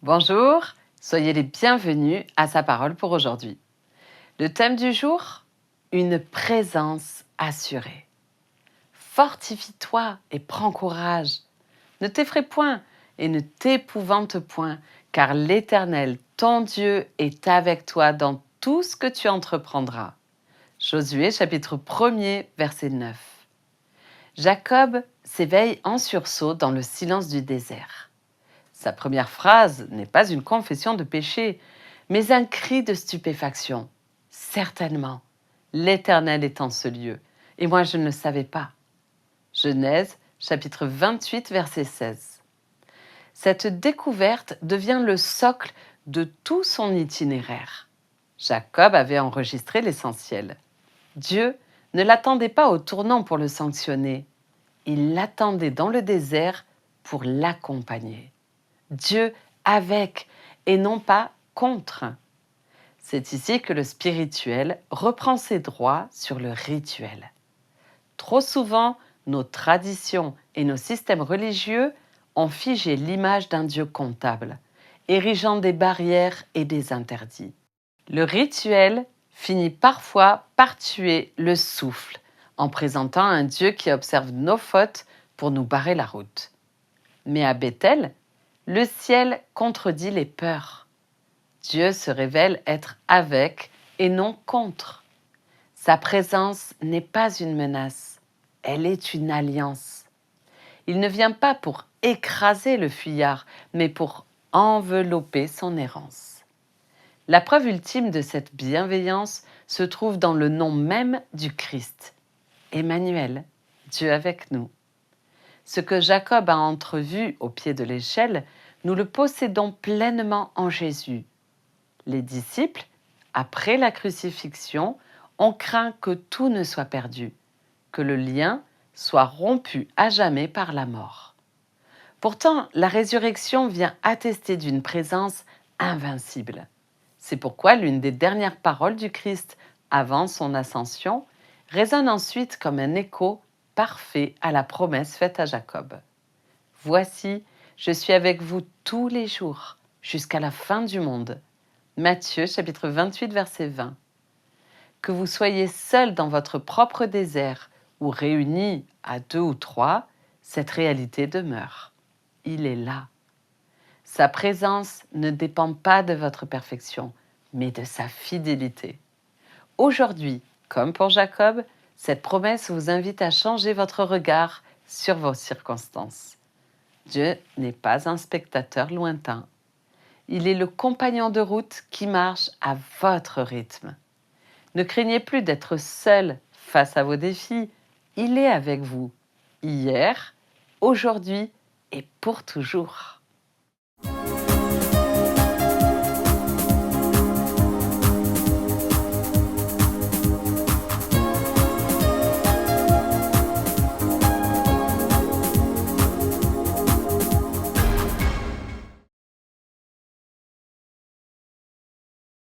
Bonjour, soyez les bienvenus à sa parole pour aujourd'hui. Le thème du jour, une présence assurée. Fortifie-toi et prends courage. Ne t'effraie point et ne t'épouvante point, car l'Éternel, ton Dieu, est avec toi dans tout ce que tu entreprendras. Josué chapitre 1er, verset 9. Jacob s'éveille en sursaut dans le silence du désert. Sa première phrase n'est pas une confession de péché, mais un cri de stupéfaction. Certainement, l'Éternel est en ce lieu, et moi je ne le savais pas. Genèse, chapitre 28, verset 16. Cette découverte devient le socle de tout son itinéraire. Jacob avait enregistré l'essentiel. Dieu ne l'attendait pas au tournant pour le sanctionner. Il l'attendait dans le désert pour l'accompagner. Dieu avec et non pas contre. C'est ici que le spirituel reprend ses droits sur le rituel. Trop souvent, nos traditions et nos systèmes religieux ont figé l'image d'un Dieu comptable, érigeant des barrières et des interdits. Le rituel finit parfois par tuer le souffle en présentant un Dieu qui observe nos fautes pour nous barrer la route. Mais à Bethel, le ciel contredit les peurs. Dieu se révèle être avec et non contre. Sa présence n'est pas une menace, elle est une alliance. Il ne vient pas pour écraser le fuyard, mais pour envelopper son errance. La preuve ultime de cette bienveillance se trouve dans le nom même du Christ, Emmanuel, Dieu avec nous. Ce que Jacob a entrevu au pied de l'échelle, nous le possédons pleinement en Jésus. Les disciples, après la crucifixion, ont craint que tout ne soit perdu, que le lien soit rompu à jamais par la mort. Pourtant, la résurrection vient attester d'une présence invincible. C'est pourquoi l'une des dernières paroles du Christ avant son ascension résonne ensuite comme un écho parfait à la promesse faite à Jacob. Voici, je suis avec vous tous les jours, jusqu'à la fin du monde. Matthieu chapitre 28, verset 20. Que vous soyez seuls dans votre propre désert ou réunis à 2 ou 3, cette réalité demeure. Il est là. Sa présence ne dépend pas de votre perfection, mais de sa fidélité. Aujourd'hui, comme pour Jacob, cette promesse vous invite à changer votre regard sur vos circonstances. Dieu n'est pas un spectateur lointain. Il est le compagnon de route qui marche à votre rythme. Ne craignez plus d'être seul face à vos défis. Il est avec vous, hier, aujourd'hui et pour toujours.